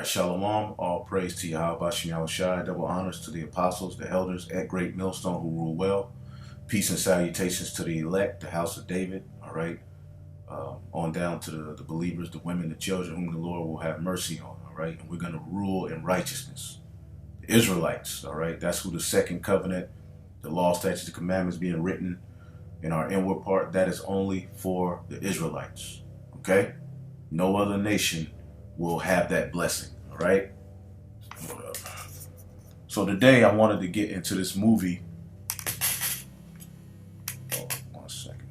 right, Shalom. All praise to Yahweh Shem Yahushai. Double honors to the apostles, the elders at Great Millstone who rule well. Peace and salutations to the elect, the house of David. All right. On down to the believers, the women, the children, whom the Lord will have mercy on. All right. And we're going to rule in righteousness. The Israelites. All right. That's who the second covenant, the law, statutes, the commandments being written in our inward part. That is only for the Israelites. Okay. No other nation will have that blessing. All right. So today I wanted to get into this movie. Oh, 1 second.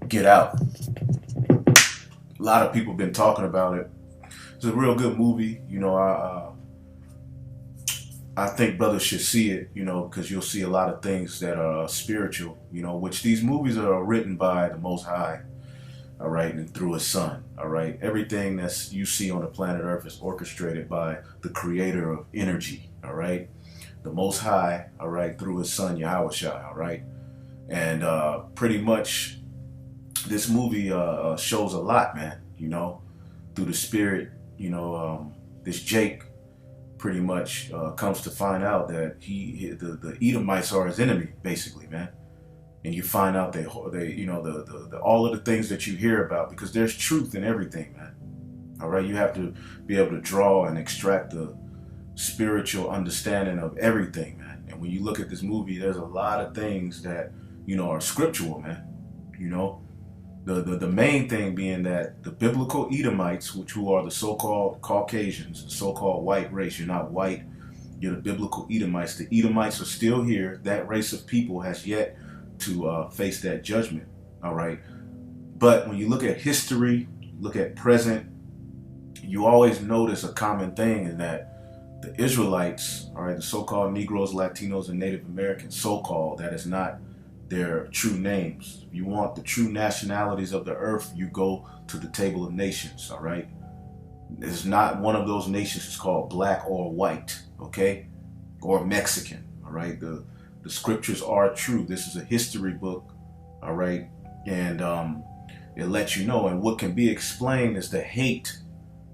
Get Out. A lot of people have been talking about it. It's a real good movie. You know, I think brothers should see it, you know, because you'll see a lot of things that are spiritual, you know, which these movies are written by the Most High. All right, and through his son. All right, everything that's you see on the planet Earth is orchestrated by the creator of energy. All right, the Most High. All right, through his son Yahushua. All right, and pretty much this movie shows a lot, man. You know, through the spirit. You know, this Jake pretty much comes to find out that the Edomites are his enemy, basically, man. And you find out they you know, the all of the things that you hear about, because there's truth in everything, man. All right, you have to be able to draw and extract the spiritual understanding of everything, man. And when you look at this movie, there's a lot of things that, you know, are scriptural, man. You know, the main thing being that the biblical Edomites, who are the so-called Caucasians, the so-called white race, you're not white, you're the biblical Edomites. The Edomites are still here. That race of people has yet to face that judgment. All right, but when you look at history, look at present, you always notice a common thing in that the Israelites, all right, the so-called Negroes, Latinos, and Native Americans, so-called, that is not their true names. If you want the true nationalities of the earth, you go to the table of nations. All right, it's not one of those nations is called black or white, okay, or Mexican. All right, the scriptures are true. This is a history book, all right? And it lets you know. And what can be explained is the hate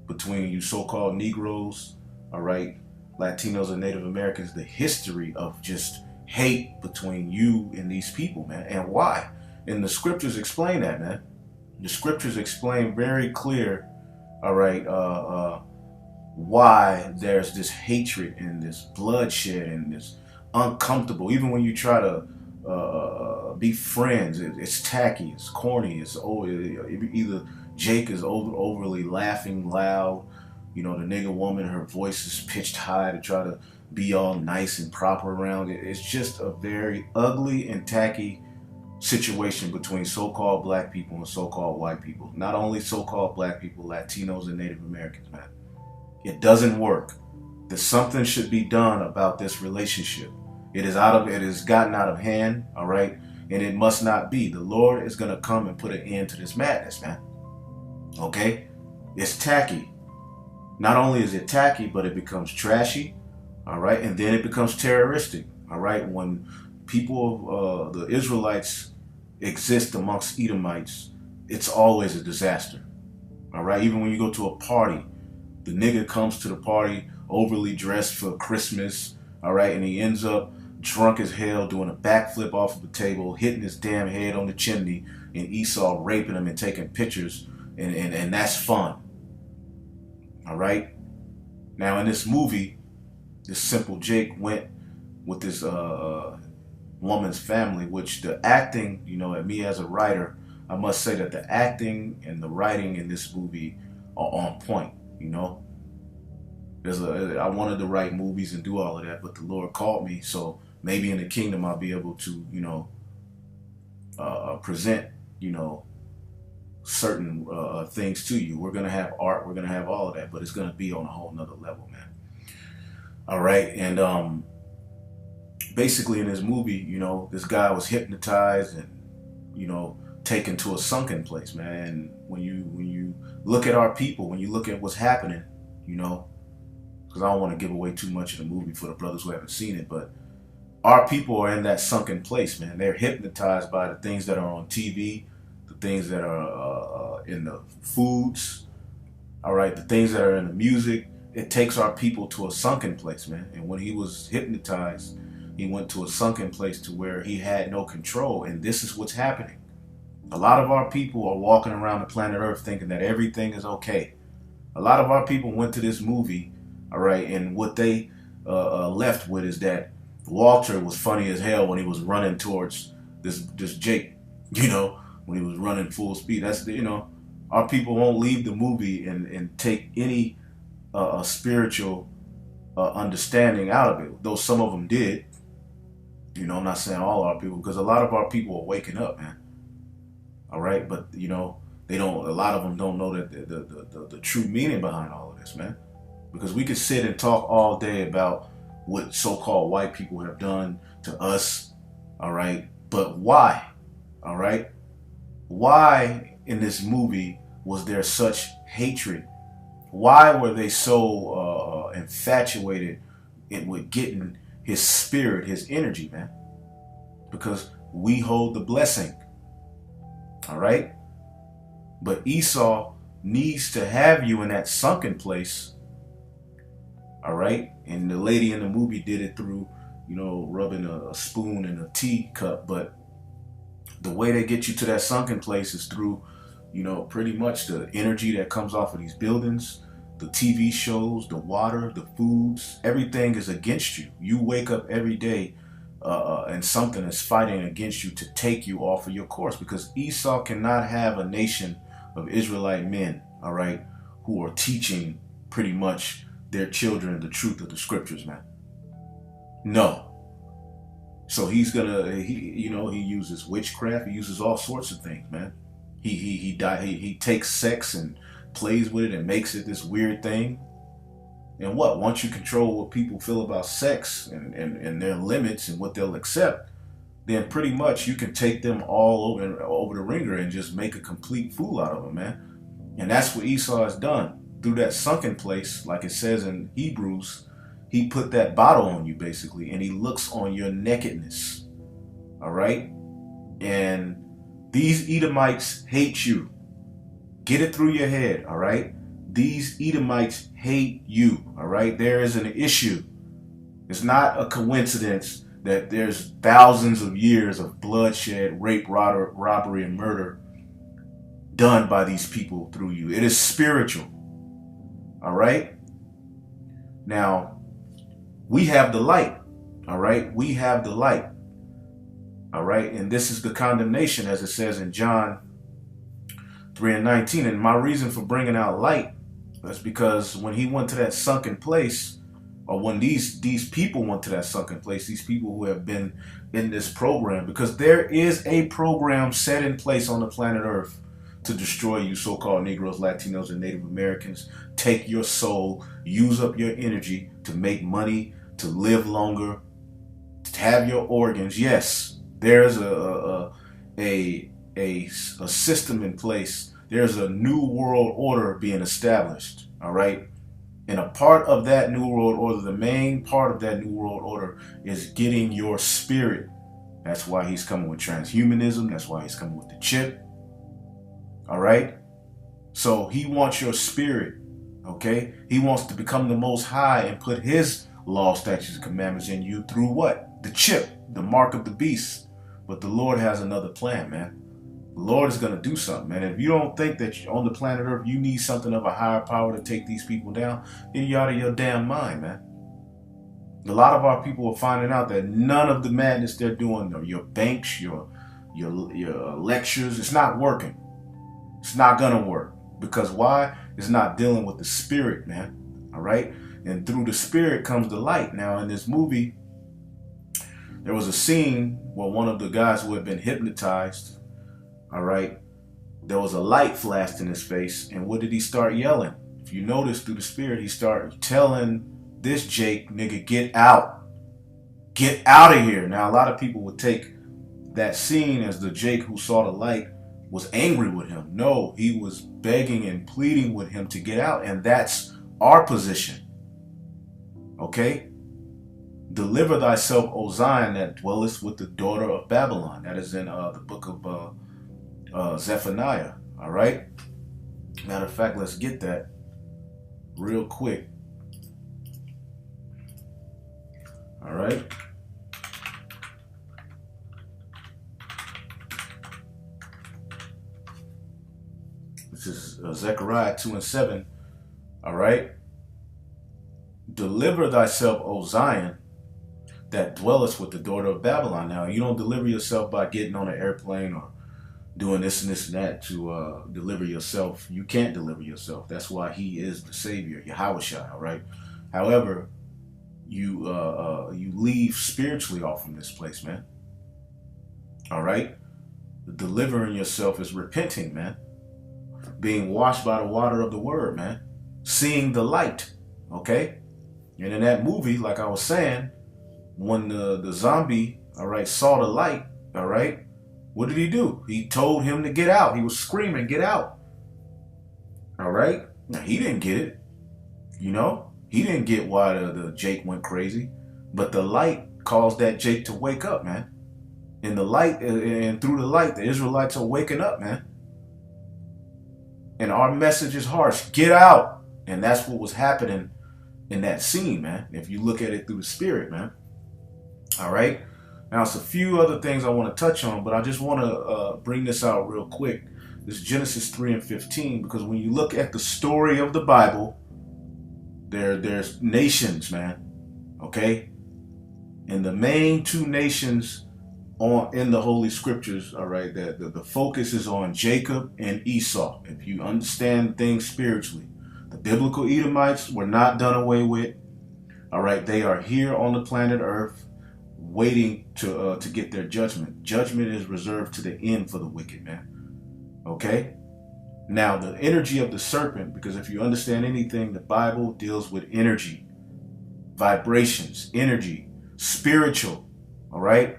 between you so-called Negroes, all right, Latinos and Native Americans, the history of just hate between you and these people, man. And why? And the scriptures explain that, man. The scriptures explain very clear, all right, why there's this hatred and this bloodshed and this uncomfortable. Even when you try to be friends, it's tacky, it's corny, it's either Jake is overly laughing loud, you know, the nigga woman, her voice is pitched high to try to be all nice and proper around it. It's just a very ugly and tacky situation between so-called black people and so-called white people. Not only so-called black people, Latinos and Native Americans, man. It doesn't work. There's something should be done about this relationship. It has gotten out of hand, all right? And it must not be. The Lord is going to come and put an end to this madness, man. Okay? It's tacky. Not only is it tacky, but it becomes trashy, all right? And then it becomes terroristic, all right? When people, the Israelites exist amongst Edomites, it's always a disaster, all right? Even when you go to a party, the nigga comes to the party overly dressed for Christmas, all right, and he ends up drunk as hell doing a backflip off of the table, hitting his damn head on the chimney, and Esau raping him and taking pictures, and that's fun. All right? Now in this movie, this simple Jake went with this woman's family, which the acting, you know, and me as a writer, I must say that the acting and the writing in this movie are on point, you know. I wanted to write movies and do all of that, but the Lord called me, so maybe in the kingdom I'll be able to, you know, present, you know, certain things to you. We're going to have art, we're going to have all of that, but it's going to be on a whole nother level, man. All right, and basically in this movie, you know, this guy was hypnotized and, you know, taken to a sunken place, man. And when you look at our people, when you look at what's happening, you know, because I don't want to give away too much of the movie for the brothers who haven't seen it, but our people are in that sunken place, man. They're hypnotized by the things that are on TV, the things that are in the foods, All right, the things that are in the music, it takes our people to a sunken place, man. And when he was hypnotized, he went to a sunken place to where he had no control. And this is what's happening. A lot of our people are walking around the planet Earth thinking that everything is okay. A lot of our people went to this movie, all right, and what they left with is that Walter was funny as hell when he was running towards this Jake, when he was running full speed. That's our people won't leave the movie and take any spiritual understanding out of it. Though some of them did. I'm not saying all our people, because a lot of our people are waking up, man. All right, but they don't. A lot of them don't know that the true meaning behind all of this, man. Because we could sit and talk all day about what so-called white people have done to us, all right? But why, all right? Why in this movie was there such hatred? Why were they so infatuated with getting his spirit, his energy, man? Because we hold the blessing, all right? But Esau needs to have you in that sunken place, all right? And the lady in the movie did it through, rubbing a spoon in a tea cup. But the way they get you to that sunken place is through, pretty much the energy that comes off of these buildings, the TV shows, the water, the foods. Everything is against you. You wake up every day and something is fighting against you to take you off of your course, because Esau cannot have a nation of Israelite men, all right, who are teaching pretty much their children the truth of the scriptures, man. No. So he uses witchcraft. He uses all sorts of things, man. He takes sex and plays with it and makes it this weird thing. And once you control what people feel about sex and their limits and what they'll accept, then pretty much you can take them all over the ringer and just make a complete fool out of them, man. And that's what Esau has done. Through that sunken place, like it says in Hebrews, he put that bottle on you, basically, and he looks on your nakedness. All right? And these Edomites hate you. Get it through your head, all right? These Edomites hate you, all right? There is an issue. It's not a coincidence that there's thousands of years of bloodshed, rape, robbery, and murder done by these people through you. It is spiritual. All right? Now, we have the light. All right? We have the light. All right? And this is the condemnation, as it says in John 3:19. And my reason for bringing out light is because when he went to that sunken place, or when these people went to that sunken place, these people who have been in this program, because there is a program set in place on the planet Earth to destroy you so-called Negroes, Latinos, and Native Americans, take your soul, use up your energy to make money, to live longer, to have your organs. Yes, there's a system in place. There's a new world order being established, all right? And a part of that new world order, the main part of that new world order, is getting your spirit. That's why he's coming with transhumanism. That's why he's coming with the chip. All right? So he wants your spirit, okay? He wants to become the Most High and put his law, statutes, and commandments in you through what? The chip, the mark of the beast. But the Lord has another plan, man. The Lord is going to do something, man. If you don't think that on the planet Earth you need something of a higher power to take these people down, then you're out of your damn mind, man. A lot of our people are finding out that none of the madness they're doing, or your banks, your lectures, it's not working. It's not going to work. Because why? It's not dealing with the spirit, man. All right? And through the spirit comes the light. Now, in this movie, there was a scene where one of the guys who had been hypnotized, all right, there was a light flashed in his face. And what did he start yelling? If you notice through the spirit, he started telling this Jake, nigga, get out. Get out of here. Now, a lot of people would take that scene as the Jake who saw the light was angry with him. No, he was begging and pleading with him to get out. And that's our position. Okay? Deliver thyself, O Zion, that dwellest with the daughter of Babylon. That is in the book of Zephaniah. All right? Matter of fact, let's get that. real quick. All right. This is Zechariah 2:7. All right. Deliver thyself, O Zion, that dwellest with the daughter of Babylon. Now, you don't deliver yourself by getting on an airplane or doing this and this and that to deliver yourself. You can't deliver yourself. That's why he is the Savior, Yahushua, all right? However, you leave spiritually off from this place, man. All right? Delivering yourself is repenting, man. Being washed by the water of the word, man. Seeing the light, okay? And in that movie, like I was saying, when the zombie, all right, saw the light, all right, what did he do? He told him to get out. He was screaming, get out. All right? Now, he didn't get it. You know? He didn't get why the Jake went crazy. But the light caused that Jake to wake up, man. In the light, and through the light, the Israelites are waking up, man. And our message is harsh. Get out. And that's what was happening in that scene, man. If you look at it through the spirit, man. All right? Now, it's a few other things I want to touch on, but I just want to bring this out real quick. This is Genesis 3:15, because when you look at the story of the Bible, there's nations, man. Okay? And the main two nations in the Holy Scriptures, all right, that the focus is on Jacob and Esau. If you understand things spiritually, the biblical Edomites were not done away with. All right, they are here on the planet Earth, waiting to get their judgment. Judgment is reserved to the end for the wicked, man. Okay? Now, the energy of the serpent, because if you understand anything, the Bible deals with energy, vibrations, energy, spiritual, all right?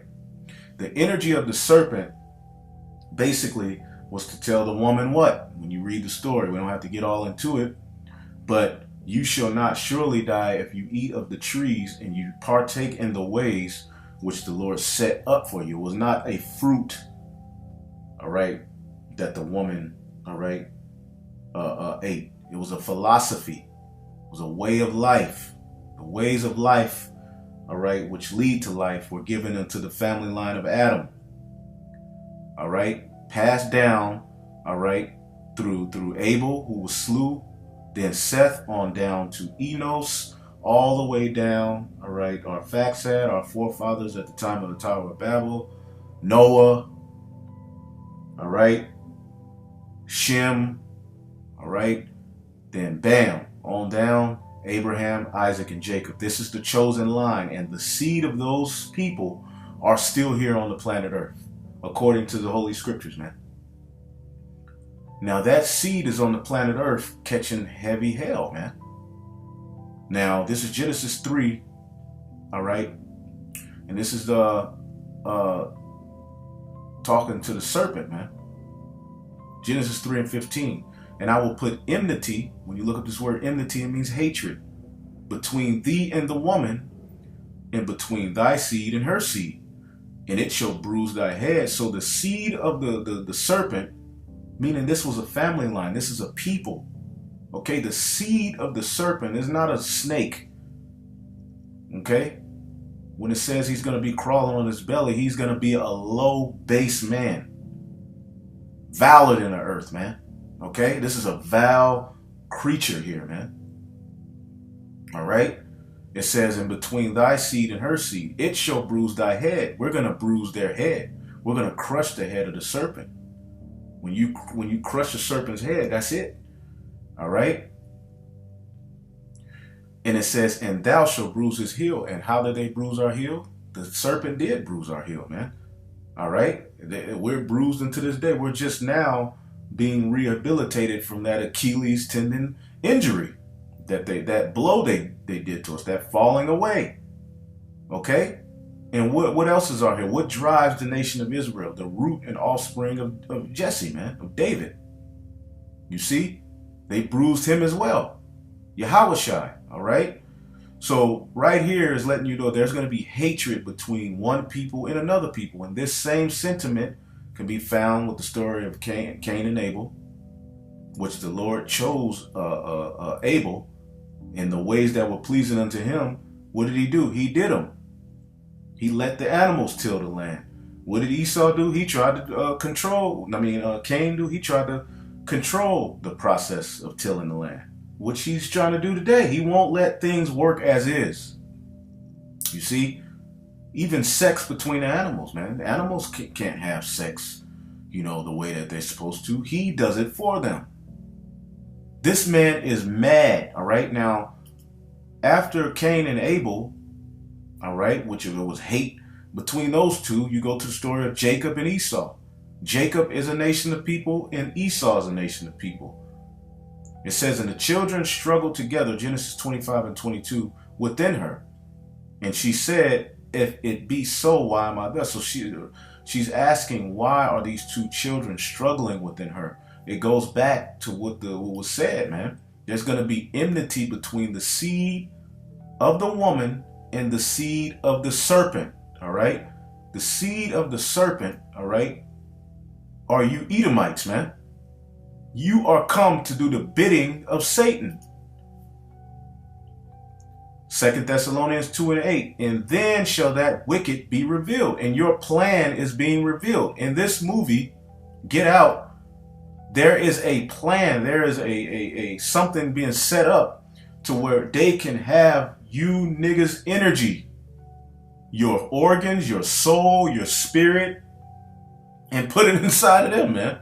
The energy of the serpent basically was to tell the woman what? When you read the story, we don't have to get all into it, but you shall not surely die if you eat of the trees and you partake in the ways which the Lord set up for you. It was not a fruit, all right, that the woman, all right, ate. It was a philosophy. It was a way of life. The ways of life, all right, which lead to life, were given unto the family line of Adam. All right, passed down, all right, through Abel, who was slew, then Seth on down to Enos, all the way down, all right, our Faxad, our forefathers at the time of the Tower of Babel, Noah, all right, Shem, all right, then bam, on down, Abraham, Isaac, and Jacob. This is the chosen line, and the seed of those people are still here on the planet Earth, according to the Holy Scriptures, man. Now, that seed is on the planet Earth catching heavy hell, man. Now, this is Genesis 3, all right? And this is talking to the serpent, man. Genesis 3:15. And I will put enmity, when you look up this word enmity, it means hatred, between thee and the woman, and between thy seed and her seed. And it shall bruise thy head. So the seed of the serpent, meaning this was a family line, this is a people. Okay, the seed of the serpent is not a snake. Okay? When it says he's going to be crawling on his belly, he's going to be a low base man. Valid in the earth, man. Okay? This is a vile creature here, man. All right? It says, in between thy seed and her seed, it shall bruise thy head. We're going to bruise their head. We're going to crush the head of the serpent. When you crush the serpent's head, that's it. All right? And it says, and thou shalt bruise his heel. And how did they bruise our heel? The serpent did bruise our heel, man. All right? We're bruised unto this day. We're just now being rehabilitated from that Achilles tendon injury, that blow they did to us, that falling away. Okay? And what else is our heel? What drives the nation of Israel? The root and offspring of Jesse, man, of David. You see? They bruised him as well. Yahushua, all right? So right here is letting you know there's going to be hatred between one people and another people. And this same sentiment can be found with the story of Cain and Abel, which the Lord chose Abel, in the ways that were pleasing unto him, what did he do? He did them. He let the animals till the land. What did Esau do? He tried to Cain do? He tried to control the process of tilling the land, which he's trying to do today. He won't let things work as is. You see, even sex between the animals, man. The animals can't have sex, the way that they're supposed to. He does it for them. This man is mad, all right? Now, after Cain and Abel, all right, which it was hate between those two, you go to the story of Jacob and Esau. Jacob is a nation of people and Esau is a nation of people. It says, and the children struggled together, Genesis 25 and 22, within her. And she said, if it be so, why am I thus? So she's asking, why are these two children struggling within her? It goes back to what was said, man. There's going to be enmity between the seed of the woman and the seed of the serpent, all right? The seed of the serpent, all right, are you Edomites, man. You are come to do the bidding of Satan. 2 Thessalonians 2 and 8, and then shall that wicked be revealed. And your plan is being revealed. In this movie, Get Out, there is a plan. There is a something being set up to where they can have you niggas' energy, your organs, your soul, your spirit, and put it inside of them, man.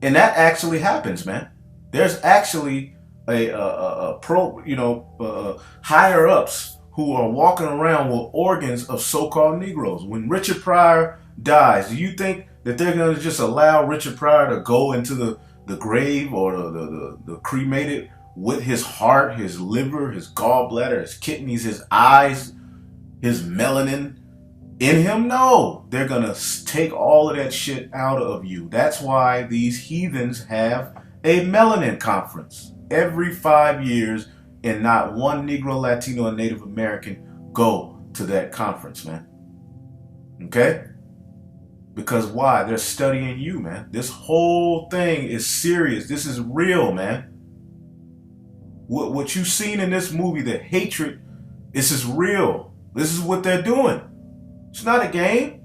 And that actually happens, man. There's actually higher ups who are walking around with organs of so-called Negroes. When Richard Pryor dies, do you think that they're going to just allow Richard Pryor to go into the grave or the cremated with his heart, his liver, his gallbladder, his kidneys, his eyes, his melanin in him? No, they're going to take all of that shit out of you. That's why these heathens have a melanin conference every 5 years, and not one Negro, Latino, and Native American go to that conference, man. Okay? Because why? They're studying you, man. This whole thing is serious. This is real, man. What you've seen in this movie, the hatred, this is real. This is what they're doing. It's not a game.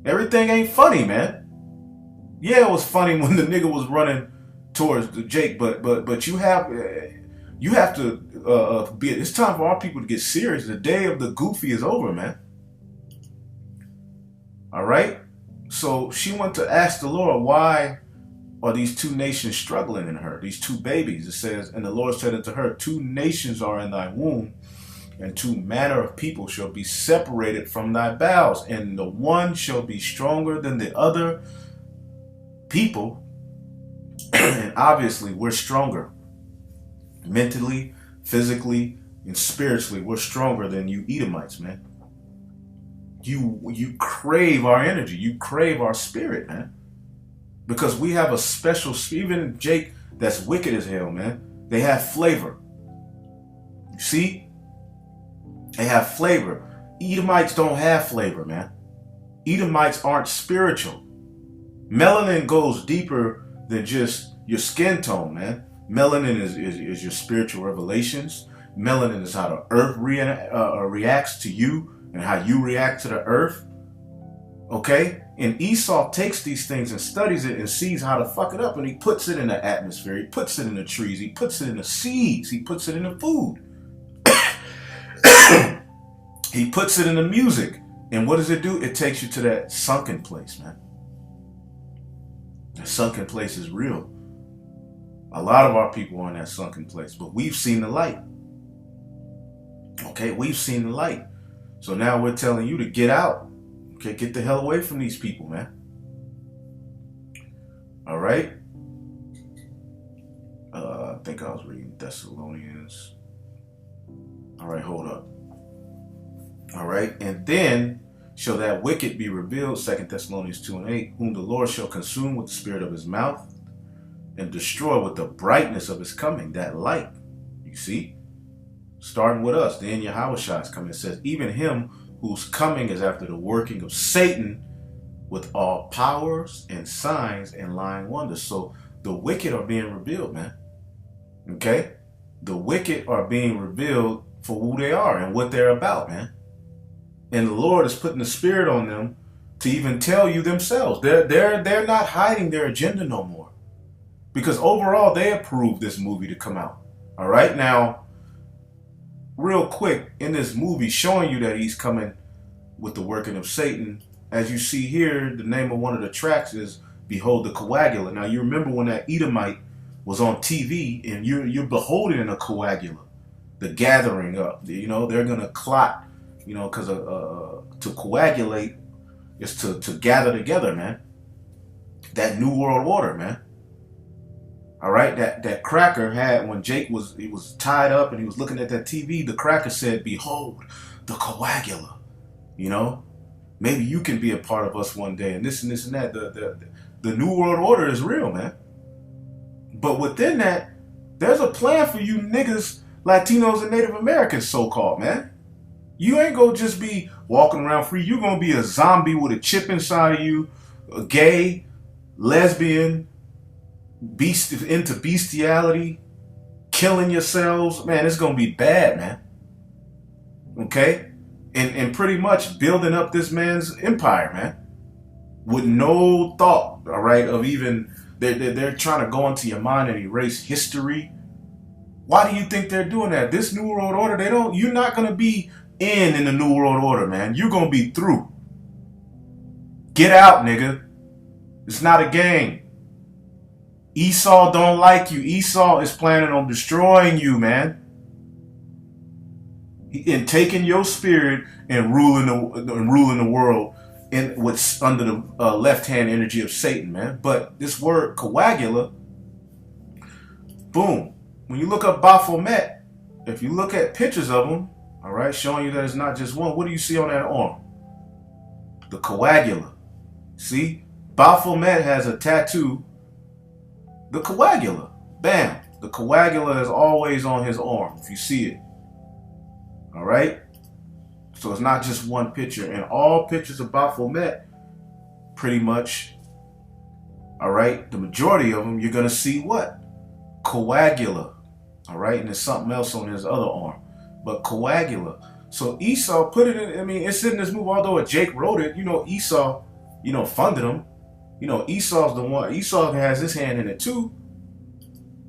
Everything ain't funny, man. Yeah, it was funny when the nigga was running towards the Jake, but you have to be. It's time for our people to get serious. The day of the goofy is over, man. All right. So she went to ask the Lord, why are these two nations struggling in her? These two babies. It says, and the Lord said unto her, 2 nations are in thy womb, and 2 manner of people shall be separated from thy bowels, and the one shall be stronger than the other people. And obviously we're stronger mentally, physically, and spiritually. We're stronger than you Edomites, man. You crave our energy. You crave our spirit, man. Because we have a special, even Jake that's wicked as hell, man. They have flavor. You see? They have flavor. Edomites don't have flavor, man. Edomites aren't spiritual. Melanin goes deeper than just your skin tone, man. Melanin is your spiritual revelations. Melanin is how the earth reacts to you and how you react to the earth. Okay? And Esau takes these things and studies it and sees how to fuck it up, and he puts it in the atmosphere. He puts it in the trees. He puts it in the seeds. He puts it in the food. He puts it in the music. And what does it do? It takes you to that sunken place, man. That sunken place is real. A lot of our people are in that sunken place, but we've seen the light. Okay, we've seen the light. So now we're telling you to get out. Okay, get the hell away from these people, man. All right. I think I was reading Thessalonians. All right, hold up. All right, and then shall that wicked be revealed, 2 Thessalonians 2 and 8, whom the Lord shall consume with the spirit of his mouth and destroy with the brightness of his coming, that light. You see? Starting with us, then Yahushua is coming. It says, even him whose coming is after the working of Satan with all powers and signs and lying wonders. So the wicked are being revealed, man. Okay? The wicked are being revealed for who they are and what they're about, man. And the Lord is putting the spirit on them to even tell you themselves. They're not hiding their agenda no more. Because overall, they approved this movie to come out. All right, now, real quick, in this movie, showing you that he's coming with the working of Satan. As you see here, the name of one of the tracks is Behold the Coagula. Now, you remember when that Edomite was on TV, and you're beholding a coagula, the gathering up. You know, they're going to clot, you know, because to coagulate is to gather together, man. That New World Order, man. All right, that cracker had, when Jake was tied up and he was looking at that TV, the cracker said, "Behold, the coagula." You know, maybe you can be a part of us one day, and this and this and that. The New World Order is real, man. But within that, there's a plan for you niggas, Latinos and Native Americans, so-called, man. You ain't gonna just be walking around free. You're gonna be a zombie with a chip inside of you, a gay, lesbian, beast into bestiality, killing yourselves, man. It's gonna be bad, man. Okay, and pretty much building up this man's empire, man, with no thought, all right, of even they're trying to go into your mind and erase history. Why do you think they're doing that? This New World Order, you're not gonna be in the New World Order, man. You're gonna be through. Get out, nigga. It's not a game. Esau don't like you. Esau is planning on destroying you, man. And taking your spirit and ruling the world in what's under the left-hand energy of Satan, man. But this word coagula, boom. When you look up Baphomet, if you look at pictures of them, all right, showing you that it's not just one, what do you see on that arm? The coagula. See? Baphomet has a tattoo. The coagula. Bam. The coagula is always on his arm, if you see it. All right? So it's not just one picture. And all pictures of Baphomet, pretty much, all right, the majority of them, you're going to see what? Coagula. All right? And there's something else on his other arm. But coagula. So Esau put it in, I mean, it's in this movie, although Jake wrote it, you know, Esau, you know, funded him. You know, Esau's the one. Esau has his hand in it too,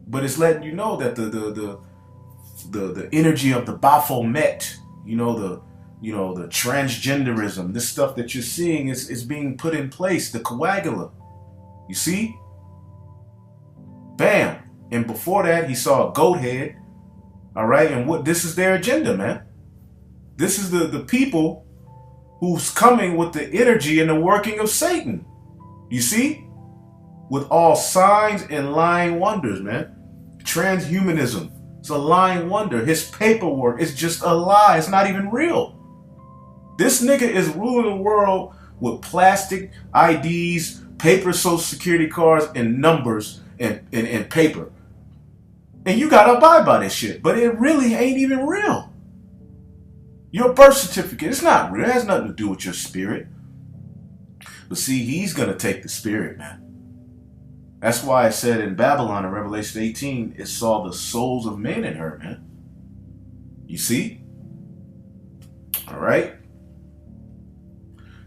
but it's letting you know that the energy of the Baphomet, you know, the transgenderism, this stuff that you're seeing is being put in place. The coagula, you see, bam. And before that, he saw a goat head. All right, and what? This is their agenda, man. This is the people who's coming with the energy and the working of Satan. You see? With all signs and lying wonders, man. Transhumanism. It's a lying wonder. His paperwork is just a lie. It's not even real. This nigga is ruling the world with plastic IDs, paper social security cards, and numbers and paper. And you gotta abide by this shit. But it really ain't even real. Your birth certificate, it's not real. It has nothing to do with your spirit. But see, he's going to take the spirit, man. That's why it said in Babylon in Revelation 18, it saw the souls of men in her, man. You see? All right.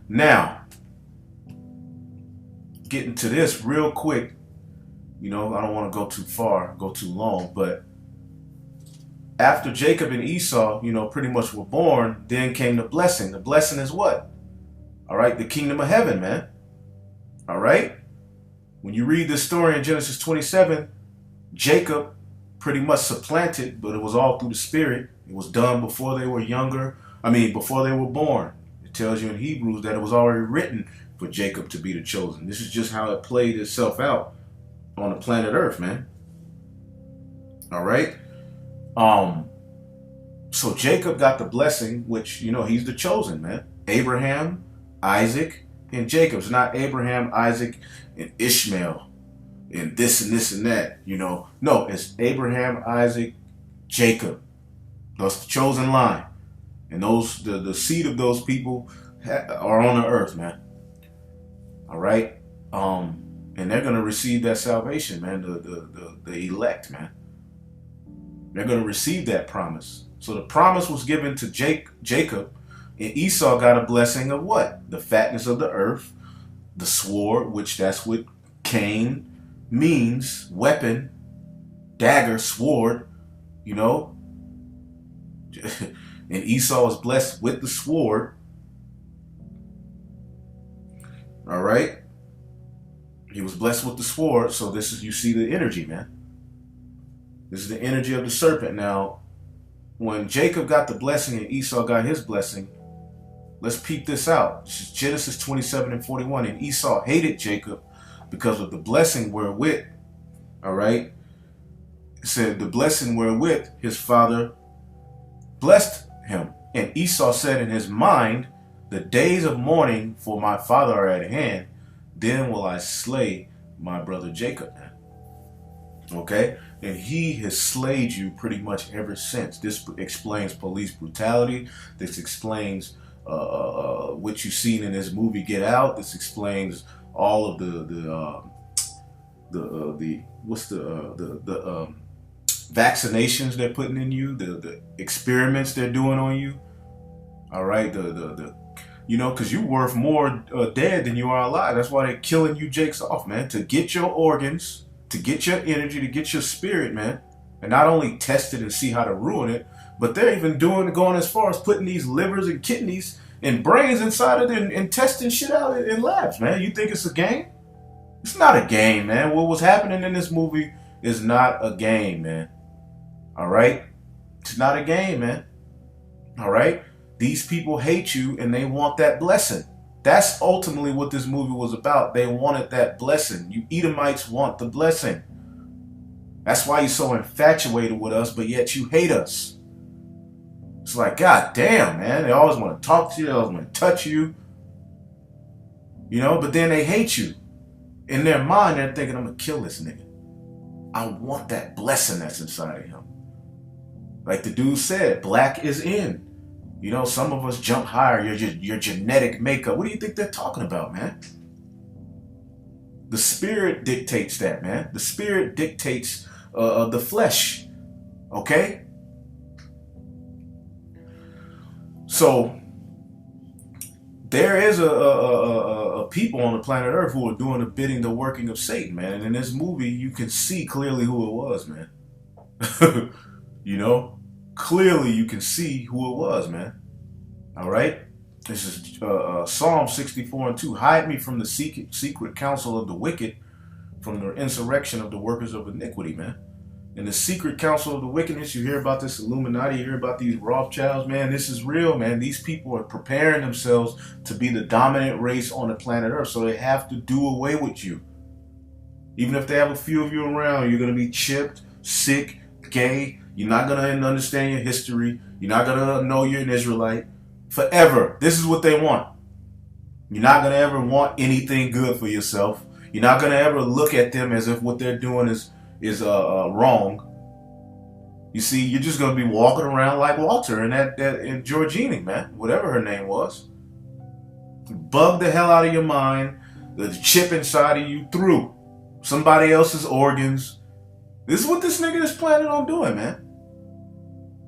Now, getting to this real quick. You know, I don't want to go too far, go too long, but after Jacob and Esau, you know, pretty much were born, then came the blessing. The blessing is what? All right, the kingdom of heaven, man. All right? When you read this story in Genesis 27, Jacob pretty much supplanted, but it was all through the spirit. It was done before they were younger. Before they were born. It tells you in Hebrews that it was already written for Jacob to be the chosen. This is just how it played itself out on the planet Earth, man. All right? So Jacob got the blessing, which, you know, he's the chosen, man. Abraham, Isaac, and Jacob. It's not Abraham, Isaac, and Ishmael, and this and this and that, you know. No, it's Abraham, Isaac, Jacob. That's the chosen line. And those, the seed of those people are on the earth, man. All right? And they're going to receive that salvation, man, the elect, man. They're going to receive that promise. So the promise was given to Jacob, and Esau got a blessing of what? The fatness of the earth, the sword, which that's what Cain means, weapon, dagger, sword, you know. And Esau was blessed with the sword. All right. He was blessed with the sword. So this is, you see the energy, man. This is the energy of the serpent. Now, when Jacob got the blessing and Esau got his blessing, let's peep this out. This is Genesis 27:41. And Esau hated Jacob because of the blessing wherewith, all right, it said the blessing wherewith his father blessed him. And Esau said in his mind, the days of mourning for my father are at hand. Then will I slay my brother Jacob. Okay? And he has slayed you pretty much ever since. This explains police brutality. This explains what you've seen in this movie Get Out. This explains all of the vaccinations they're putting in you, the experiments they're doing on you. All right, you know, because you're worth more dead than you are alive. That's why they're killing you jakes off, man, to get your organs, to get your energy, to get your spirit, man, and not only test it and see how to ruin it, but they're even going as far as putting these livers and kidneys and brains inside it and testing shit out in labs, man. You think it's a game? It's not a game, man. What was happening in this movie is not a game, man. All right? It's not a game, man. All right? These people hate you and they want that blessing. That's ultimately what this movie was about. They wanted that blessing. You Edomites want the blessing. That's why you're so infatuated with us, but yet you hate us. It's like, God damn, man. They always want to talk to you. They always want to touch you. You know, but then they hate you. In their mind, they're thinking, I'm going to kill this nigga. I want that blessing that's inside of him. Like the dude said, black is in. You know, some of us jump higher. Your genetic makeup. What do you think they're talking about, man? The spirit dictates that, man. The spirit dictates the flesh. Okay? So there is a people on the planet Earth who are doing the bidding, the working of Satan, man. And in this movie, you can see clearly who it was, man. You know, clearly you can see who it was, man. All right. This is Psalm 64:2. Hide me from the secret counsel of the wicked, from the insurrection of the workers of iniquity, man. In the secret counsel of the wickedness, you hear about this Illuminati, you hear about these Rothschilds, man. This is real, man. These people are preparing themselves to be the dominant race on the planet Earth, so they have to do away with you. Even if they have a few of you around, you're going to be chipped, sick, gay. You're not going to understand your history. You're not going to know you're an Israelite. Forever. This is what they want. You're not going to ever want anything good for yourself. You're not going to ever look at them as if what they're doing is wrong. You see, you're just going to be walking around like Walter and and Georgina, man, whatever her name was. Bug the hell out of your mind. The chip inside of you through somebody else's organs. This is what this nigga is planning on doing, man.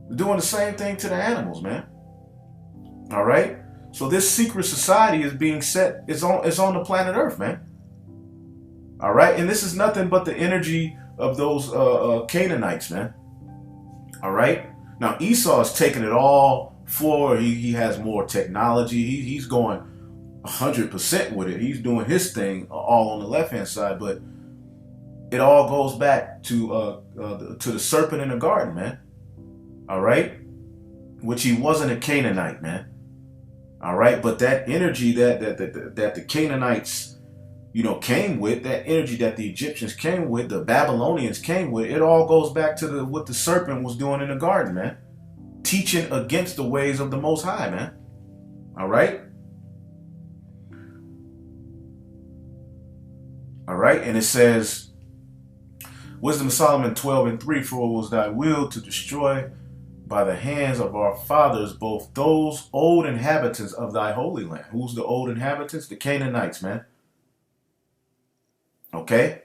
They're doing the same thing to the animals, man. All right? So this secret society is being set, it's on the planet Earth, man. All right? And this is nothing but the energy of those Canaanites, man. All right? Now, Esau is taking it all forward. He has more technology. He's going 100% with it. He's doing his thing all on the left-hand side, but it all goes back to the serpent in the garden, man. All right? Which he wasn't a Canaanite, man. All right? But that energy that the Canaanites, you know, came with, that energy that the Egyptians came with, the Babylonians came with, it all goes back to what the serpent was doing in the garden, man. Teaching against the ways of the Most High, man. All right? All right? And it says, Wisdom of Solomon 12:3, for it was thy will to destroy by the hands of our fathers both those old inhabitants of thy holy land. Who's the old inhabitants? The Canaanites, man. Okay?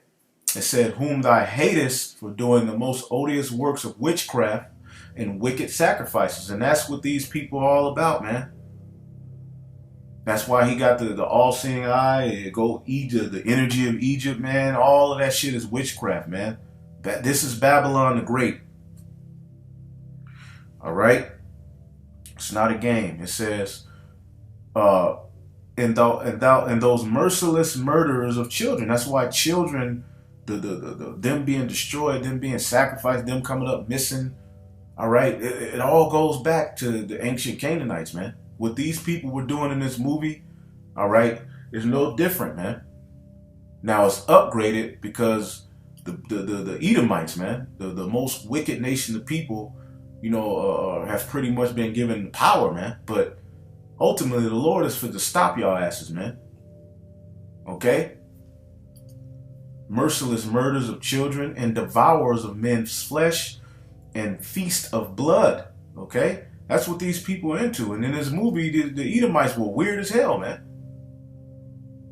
It said, whom thou hatest for doing the most odious works of witchcraft and wicked sacrifices. And that's what these people are all about, man. That's why he got the all-seeing eye, go Egypt, the energy of Egypt, man. All of that shit is witchcraft, man. This is Babylon the Great. All right? It's not a game. It says, and those merciless murderers of children. That's why children, them being destroyed, them being sacrificed, them coming up missing. All right? It all goes back to the ancient Canaanites, man. What these people were doing in this movie, all right, is no different, man. Now it's upgraded because the Edomites, man, the most wicked nation of people, you know, have pretty much been given power, man. But ultimately, the Lord is for to stop y'all asses, man. Okay? Merciless murders of children and devourers of men's flesh and feast of blood. Okay? That's what these people are into. And in this movie, the Edomites were weird as hell, man.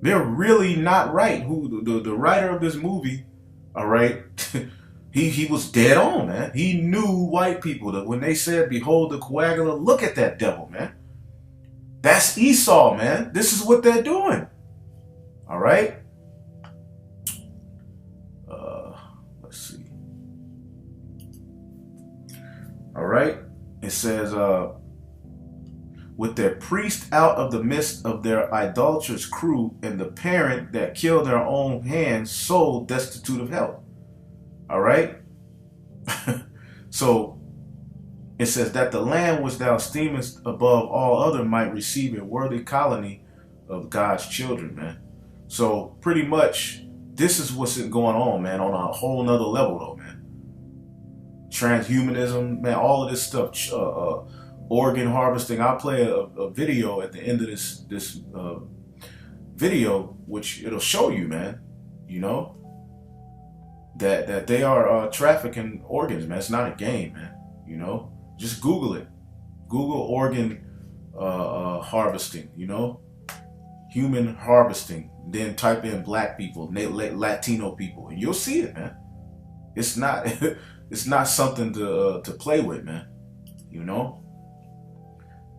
They're really not right. Who the writer of this movie, all right, he was dead on, man. He knew white people that when they said, behold the coagula, look at that devil, man. That's Esau, man. This is what they're doing. All right? Let's see. All right? It says, with their priest out of the midst of their idolatrous crew, and the parent that killed their own hands, soul destitute of help. All right? So, it says that the land which thou esteemest above all other might receive a worthy colony of God's children, man. So, pretty much, this is what's going on, man, on a whole nother level, though, man. Transhumanism, man, all of this stuff, organ harvesting. I'll play a video at the end of this video, which it'll show you, man, you know, that they are trafficking organs, man. It's not a game, man, you know. Just Google it. Google organ harvesting, you know, human harvesting. Then type in black people, Latino people, and you'll see it, man. It's not it's not something to play with, man. You know?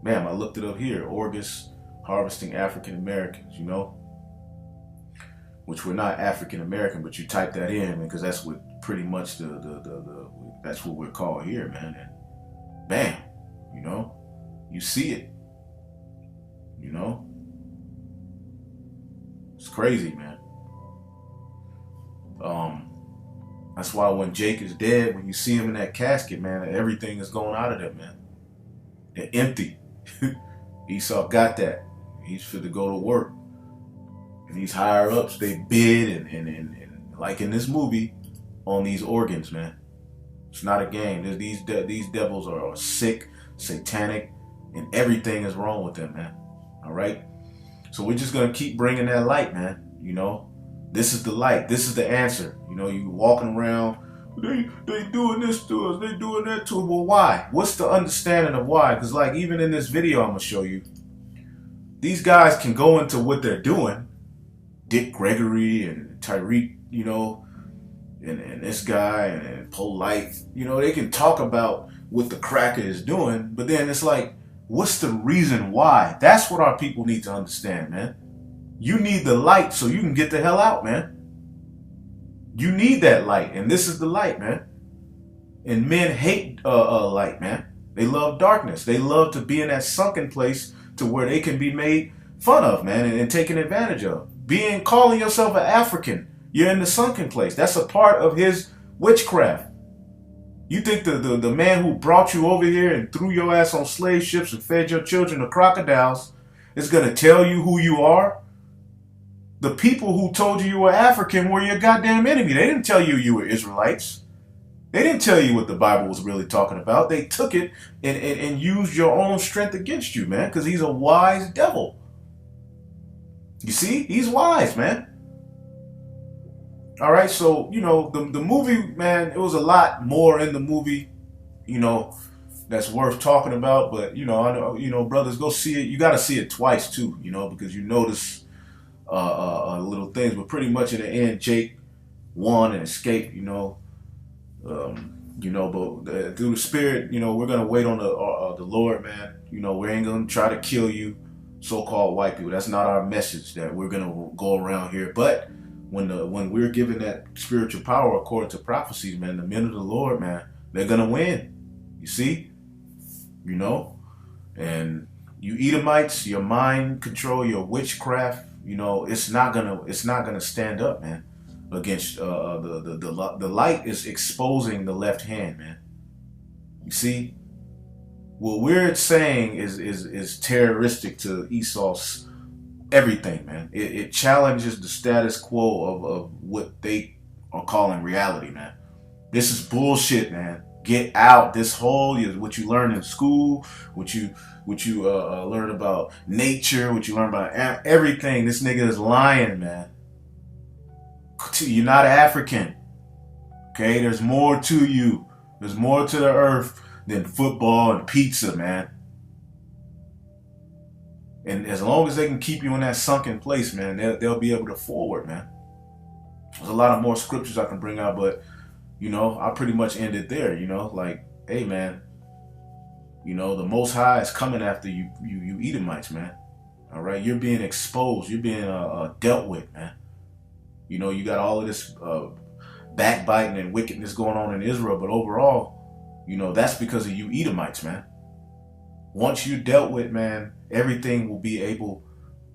Man, I looked it up here. Organs harvesting African Americans, you know? Which we're not African American, but you type that in, because that's what pretty much that's what we're called here, man. And bam, you know? You see it. You know? It's crazy, man. That's why when Jake is dead, when you see him in that casket, man, everything is going out of there, man. They're empty. Esau got that. He's fit to go to work. And these higher ups, they bid and like in this movie, on these organs, man. It's not a game. These devils are sick, satanic, and everything is wrong with them, man. All right? So we're just going to keep bringing that light, man. You know? This is the light. This is the answer. You know, you walking around, they doing this to us, they doing that to us. Well, why? What's the understanding of why? Because like even in this video I'm going to show you, these guys can go into what they're doing. Dick Gregory and Tyreek, you know, and this guy and Polite, you know, they can talk about what the cracker is doing, but then it's like, what's the reason why? That's what our people need to understand, man. You need the light so you can get the hell out, man. You need that light, and this is the light, man. And men hate light, man. They love darkness. They love to be in that sunken place to where they can be made fun of, man, and taken advantage of. Calling yourself an African, you're in the sunken place. That's a part of his witchcraft. You think the man who brought you over here and threw your ass on slave ships and fed your children to crocodiles is going to tell you who you are? The people who told you were African were your goddamn enemy. They didn't tell you were Israelites. They didn't tell you what the Bible was really talking about. They took it and used your own strength against you, man, because he's a wise devil. You see? He's wise, man. All right, so, you know, the movie, man, it was a lot more in the movie, you know, that's worth talking about. But, you know, I know, you know, brothers, go see it. You got to see it twice, too, you know, because you notice little things. But pretty much in the end, Jake, won and escaped, but through the Spirit, we're gonna wait on the Lord, man. We ain't gonna try to kill you, so-called white people. That's not our message. That we're gonna go around here. But when we're given that spiritual power according to prophecies, man, the men of the Lord, man, they're gonna win. You see, and you Edomites, your mind control, your witchcraft, it's not gonna stand up, man, against the light is exposing the left hand, man. You see, what we're saying is terroristic to Esau's everything, man. It challenges the status quo of what they are calling reality, man. This is bullshit, man. Get out. This whole what you learn in school, what you learn about nature, what you learn about everything. This nigga is lying, man. You're not African. Okay, there's more to you. There's more to the earth than football and pizza, man. And as long as they can keep you in that sunken place, man, they'll be able to forward, man. There's a lot of more scriptures I can bring out, but I pretty much ended there. Like, hey, man, the Most High is coming after you Edomites, man. All right, you're being exposed. You're being dealt with, man. You got all of this backbiting and wickedness going on in Israel, but overall, that's because of you Edomites, man. Once you're dealt with, man, everything will be able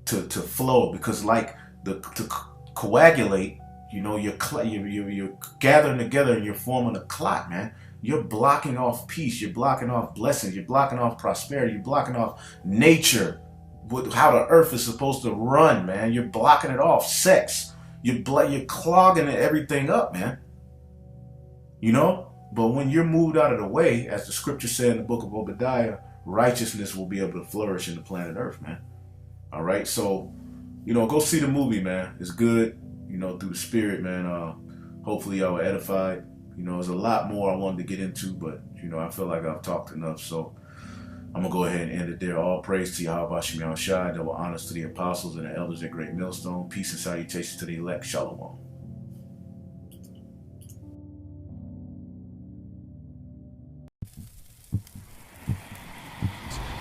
to flow, because like to coagulate, you're gathering together and you're forming a clot, man. You're blocking off peace. You're blocking off blessings. You're blocking off prosperity. You're blocking off nature, how the earth is supposed to run, man. You're blocking it off. Sex. You're clogging everything up, man. But when you're moved out of the way, as the scripture said in the book of Obadiah, righteousness will be able to flourish in the planet earth, man. All right, so go see the movie, man. It's good. Through the Spirit, man. Hopefully y'all were edified. There's a lot more I wanted to get into, but I feel like I've talked enough, so I'm gonna go ahead and end it there. All praise to Yahweh Shem Yahushai. Double honors to the apostles and the elders at Great Millstone. Peace and salutations to the elect. Shalom.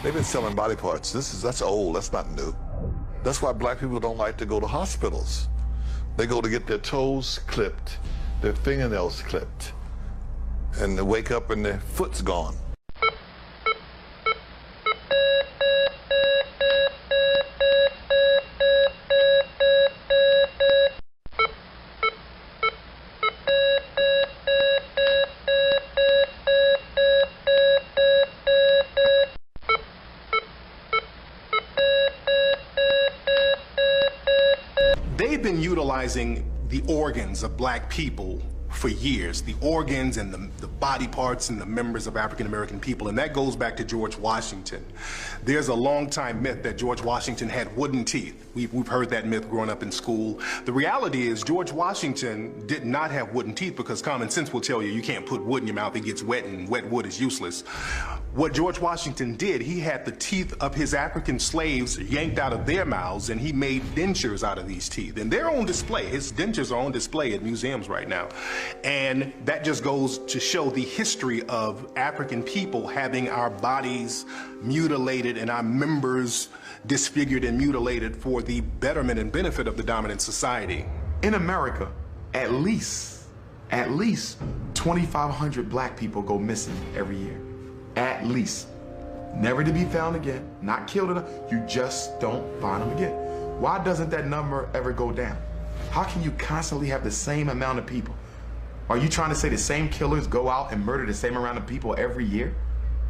They've been selling body parts. That's old. That's not new. That's why black people don't like to go to hospitals. They go to get their toes clipped, their fingernails clipped, and they wake up and their foot's gone. They've been utilizing the organs of black people for years, the organs and the body parts and the members of African American people, and that goes back to George Washington. There's a long time myth that George Washington had wooden teeth. We've heard that myth growing up in school. The reality is George Washington did not have wooden teeth, because common sense will tell you you can't put wood in your mouth, it gets wet, and wet wood is useless. What George Washington did, he had the teeth of his African slaves yanked out of their mouths, and he made dentures out of these teeth. And they're on display. His dentures are on display at museums right now. And that just goes to show the history of African people having our bodies mutilated and our members disfigured and mutilated for the betterment and benefit of the dominant society. In America, at least 2,500 black people go missing every year. At least. Never to be found again, not killed enough, you just don't find them again. Why doesn't that number ever go down? How can you constantly have the same amount of people? Are you trying to say the same killers go out and murder the same amount of people every year?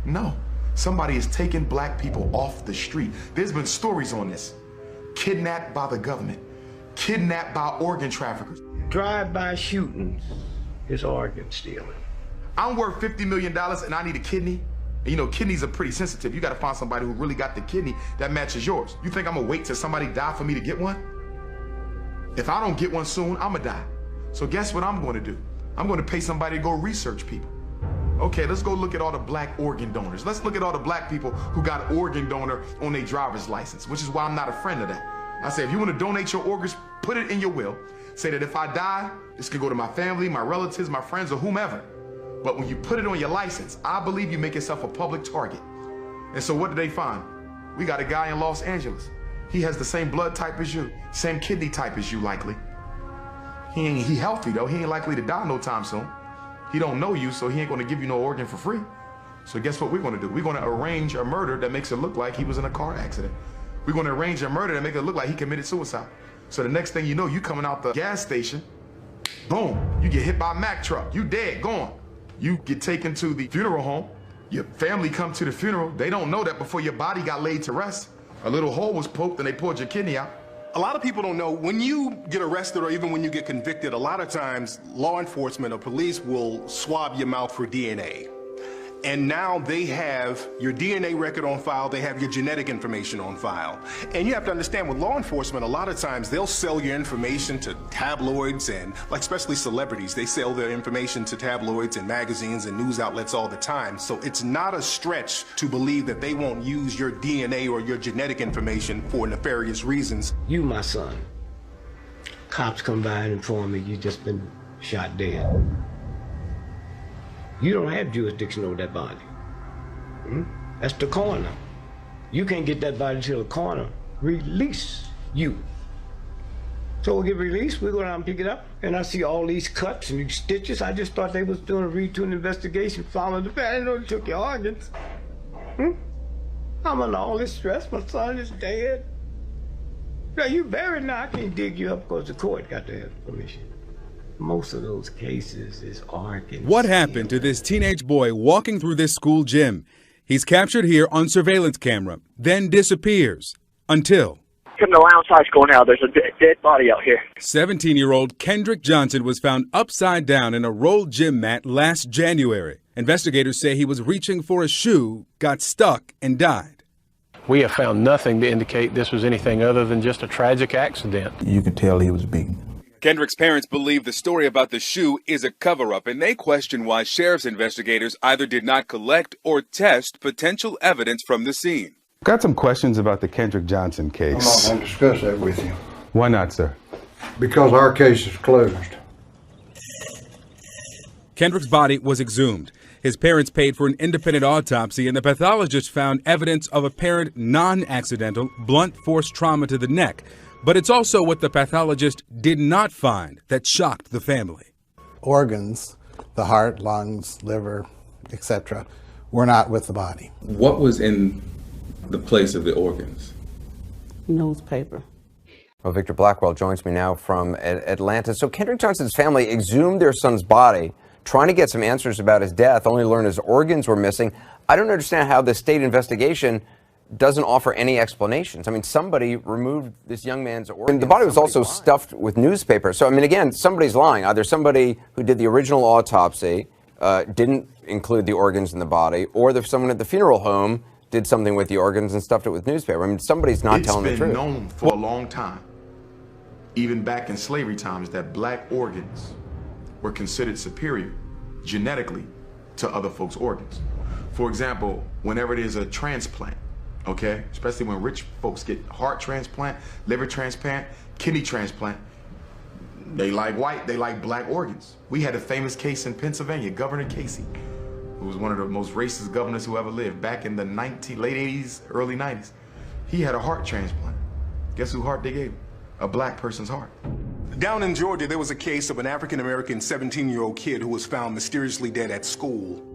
No. Somebody is taking black people off the street. There's been stories on this. Kidnapped by the government. Kidnapped by organ traffickers. Drive-by shootings is organ stealing. I'm worth $50 million and I need a kidney. And kidneys are pretty sensitive. You gotta find somebody who really got the kidney that matches yours. You think I'm gonna wait till somebody die for me to get one? If I don't get one soon, I'm gonna die. So guess what I'm gonna do? I'm gonna pay somebody to go research people. Okay, let's go look at all the black organ donors. Let's look at all the black people who got organ donor on their driver's license, which is why I'm not a friend of that. I say, if you want to donate your organs, put it in your will. Say that if I die, this could go to my family, my relatives, my friends, or whomever. But when you put it on your license, I believe you make yourself a public target. And so what did they find? We got a guy in Los Angeles. He has the same blood type as you, same kidney type as you likely. He healthy though, he ain't likely to die no time soon. He don't know you, so he ain't gonna give you no organ for free. So guess what we're gonna do? We're gonna arrange a murder that makes it look like he was in a car accident. We're gonna arrange a murder that makes it look like he committed suicide. So the next thing you know, you coming out the gas station, boom, you get hit by a Mack truck, you dead, gone. You get taken to the funeral home, your family come to the funeral, they don't know that before your body got laid to rest, a little hole was poked and they pulled your kidney out. A lot of people don't know, when you get arrested or even when you get convicted, a lot of times law enforcement or police will swab your mouth for DNA. And now they have your DNA record on file, they have your genetic information on file. And you have to understand, with law enforcement, a lot of times they'll sell your information to tabloids and, like, especially celebrities, they sell their information to tabloids and magazines and news outlets all the time. So it's not a stretch to believe that they won't use your DNA or your genetic information for nefarious reasons. You, my son. Cops come by and inform me you just been shot dead. You don't have jurisdiction over that body. That's the coroner. You can't get that body till the coroner release you. So we'll get released, we go down and pick it up, and I see all these cuts and these stitches. I just thought they was doing a routine investigation, following the bed. I didn't know they took your organs. I'm under all this stress, my son is dead. Now you buried now, I can't dig you up because the court got to have permission. Most of those cases is organ. What happened to this teenage boy walking through this school gym? He's captured here on surveillance camera, then disappears until... Come to the lounge lights going out. There's a dead body out here. 17-year-old Kendrick Johnson was found upside down in a rolled gym mat last January. Investigators say he was reaching for a shoe, got stuck, and died. We have found nothing to indicate this was anything other than just a tragic accident. You could tell he was beaten. Kendrick's parents believe the story about the shoe is a cover-up, and they question why sheriff's investigators either did not collect or test potential evidence from the scene. Got some questions about the Kendrick Johnson case. I'm not going to discuss that with you. Why not, sir? Because our case is closed. Kendrick's body was exhumed. His parents paid for an independent autopsy, and the pathologist found evidence of apparent non-accidental blunt force trauma to the neck. But it's also what the pathologist did not find that shocked the family. Organs, the heart, lungs, liver, etc., were not with the body. What was in the place of the organs? Newspaper. Well, Victor Blackwell joins me now from Atlanta. So Kendrick Johnson's family exhumed their son's body, trying to get some answers about his death, only learned his organs were missing. I don't understand how the state investigation doesn't offer any explanations. I mean, somebody removed this young man's organs. The body was also stuffed with newspaper. So, I mean, again, somebody's lying. Either somebody who did the original autopsy didn't include the organs in the body, or someone at the funeral home did something with the organs and stuffed it with newspaper. I mean, somebody's not telling the truth. It's been known for a long time, even back in slavery times, that black organs were considered superior genetically to other folks' organs. For example, whenever there's a transplant, okay, especially when rich folks get heart transplant, liver transplant, kidney transplant, they like white, they like black organs. We had a famous case in Pennsylvania, Governor Casey, who was one of the most racist governors who ever lived back in the late 80s, early 90s. He had a heart transplant. Guess whose heart they gave him? A black person's heart. Down in Georgia, there was a case of an African-American 17-year-old kid who was found mysteriously dead at school.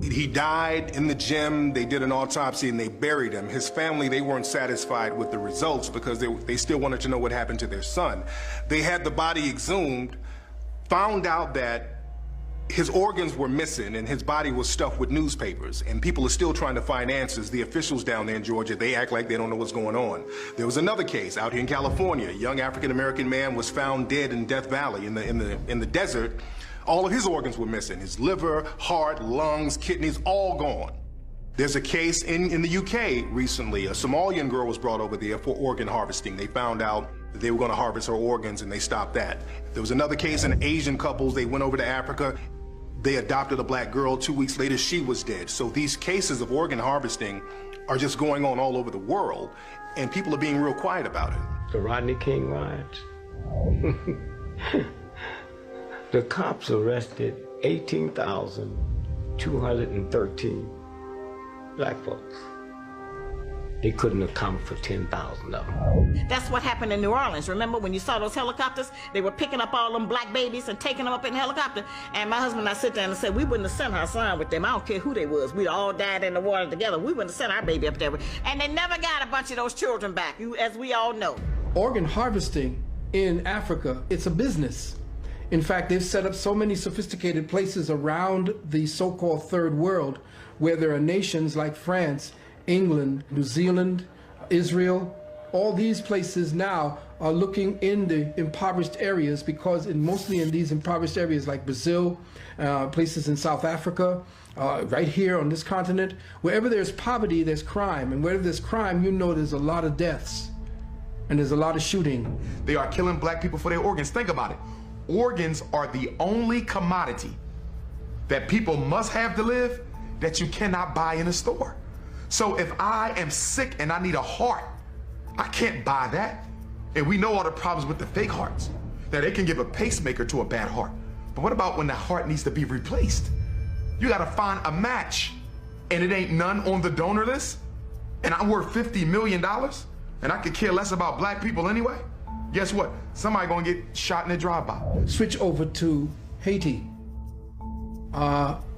He died in the gym, they did an autopsy, and they buried him. His family, they weren't satisfied with the results because they still wanted to know what happened to their son. They had the body exhumed, found out that his organs were missing and his body was stuffed with newspapers, and people are still trying to find answers. The officials down there in Georgia, they act like they don't know what's going on. There was another case out here in California. A young African-American man was found dead in Death Valley in the desert. All of his organs were missing. His liver, heart, lungs, kidneys, all gone. There's a case in the UK recently. A Somalian girl was brought over there for organ harvesting. They found out that they were going to harvest her organs and they stopped that. There was another case in Asian couples. They went over to Africa. They adopted a black girl. 2 weeks later, she was dead. So these cases of organ harvesting are just going on all over the world, and people are being real quiet about it. the Rodney King riots. The cops arrested 18,213 black folks. They couldn't account for 10,000 of them. That's what happened in New Orleans. Remember when you saw those helicopters? They were picking up all them black babies and taking them up in the helicopter. And my husband and I sit there and said, we wouldn't have sent our son with them. I don't care who they was. We all died in the water together. We wouldn't have sent our baby up there. And they never got a bunch of those children back, as we all know. Organ harvesting in Africa, it's a business. In fact, they've set up so many sophisticated places around the so-called third world where there are nations like France, England, New Zealand, Israel. All these places now are looking in the impoverished areas because mostly in these impoverished areas like Brazil, places in South Africa, right here on this continent, wherever there's poverty, there's crime. And wherever there's crime, you know there's a lot of deaths and there's a lot of shooting. They are killing black people for their organs. Think about it. Organs are the only commodity that people must have to live that you cannot buy in a store. So if I am sick and I need a heart, I can't buy that. And we know all the problems with the fake hearts. Now they can give a pacemaker to a bad heart. But what about when the heart needs to be replaced? You gotta find a match and it ain't none on the donor list? And I'm worth $50 million? And I could care less about black people anyway? Guess what? Somebody gonna get shot in a drive-by. Switch over to Haiti.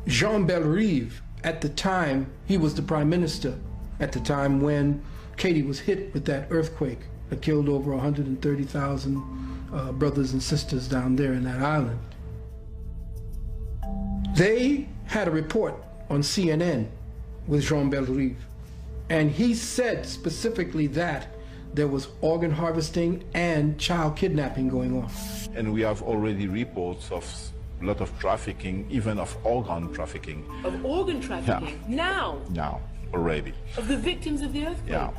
Jean Bellerive, at the time, he was the prime minister at the time when Haiti was hit with that earthquake that killed over 130,000 brothers and sisters down there in that island. They had a report on CNN with Jean Bellerive, and he said specifically that there was organ harvesting and child kidnapping going on. And we have already reports of a lot of trafficking, even of organ trafficking. Of organ trafficking? Yeah. Now? Now, already. Of the victims of the earthquake? Yeah.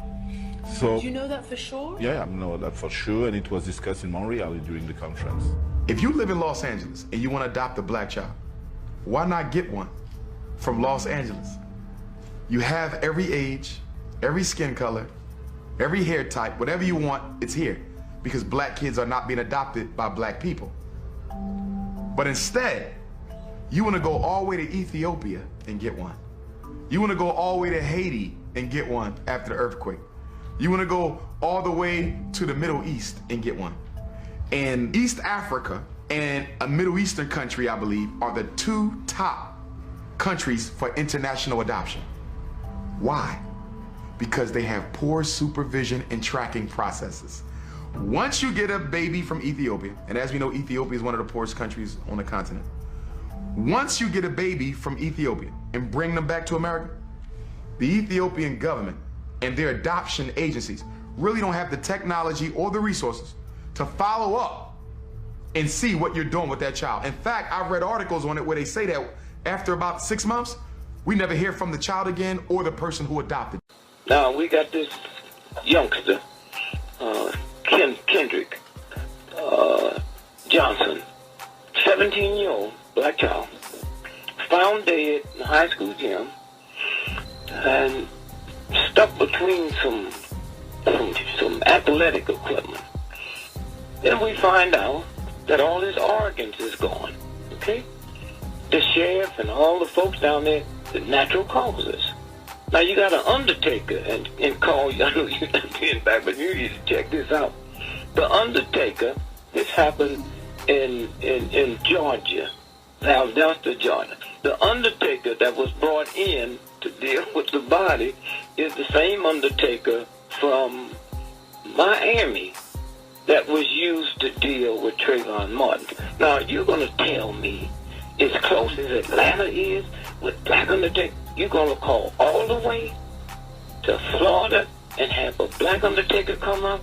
So, do you know that for sure? Yeah, I know that for sure, and it was discussed in Montreal during the conference. If you live in Los Angeles and you want to adopt a black child, why not get one from Los Angeles? You have every age, every skin color, every hair type, whatever you want, it's here. Because black kids are not being adopted by black people. But instead, you want to go all the way to Ethiopia and get one. You want to go all the way to Haiti and get one after the earthquake. You want to go all the way to the Middle East and get one. And East Africa and a Middle Eastern country, I believe, are the two top countries for international adoption. Why? Because they have poor supervision and tracking processes. Once you get a baby from Ethiopia, and as we know, Ethiopia is one of the poorest countries on the continent. Once you get a baby from Ethiopia and bring them back to America, the Ethiopian government and their adoption agencies really don't have the technology or the resources to follow up and see what you're doing with that child. In fact, I've read articles on it where they say that after about 6 months, we never hear from the child again or the person who adopted. Now we got this youngster, Kendrick Johnson, 17-year-old black child, found dead in a high school gym and stuck between some athletic equipment. Then we find out that all his organs is gone. Okay, the sheriff and all the folks down there, the natural causes. Now you got an undertaker and call, I know you're not being back, but you need to check this out. The undertaker, this happened in Georgia, Valdosta, Georgia. The undertaker that was brought in to deal with the body is the same undertaker from Miami that was used to deal with Trayvon Martin. Now you're going to tell me as close as Atlanta is with black undertaker, you're going to call all the way to Florida and have a black undertaker come up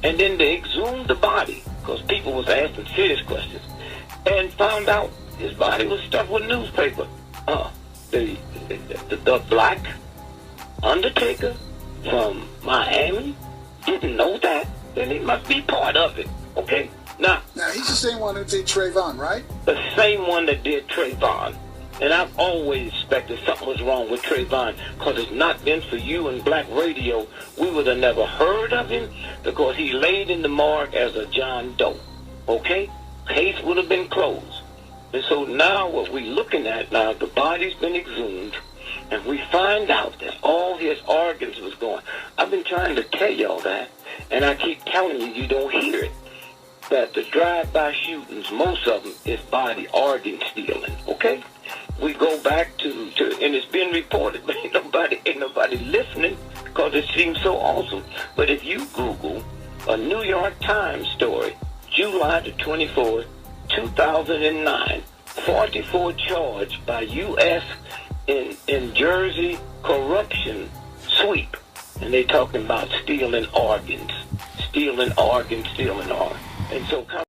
and then they exhumed the body because people was asking serious questions and found out his body was stuffed with newspaper. The black undertaker from Miami didn't know that, then he must be part of it, okay? Now he's the same one who did Trayvon, right? The same one that did Trayvon. And I've always suspected something was wrong with Trayvon, because it's not been for you and black radio, we would have never heard of him, because he laid in the morgue as a John Doe. Okay? Case would have been closed. And so now what we're looking at now, the body's been exhumed, and we find out that all his organs was gone. I've been trying to tell y'all that, and I keep telling you, you don't hear it. That the drive-by shootings, most of them is body organ stealing, okay? We go back to and it's been reported, but ain't nobody listening, because it seems so awesome. But if you Google a New York Times story, July the 24th, 2009, 44 charged by U.S. in Jersey corruption sweep, and they talking about stealing organs. And so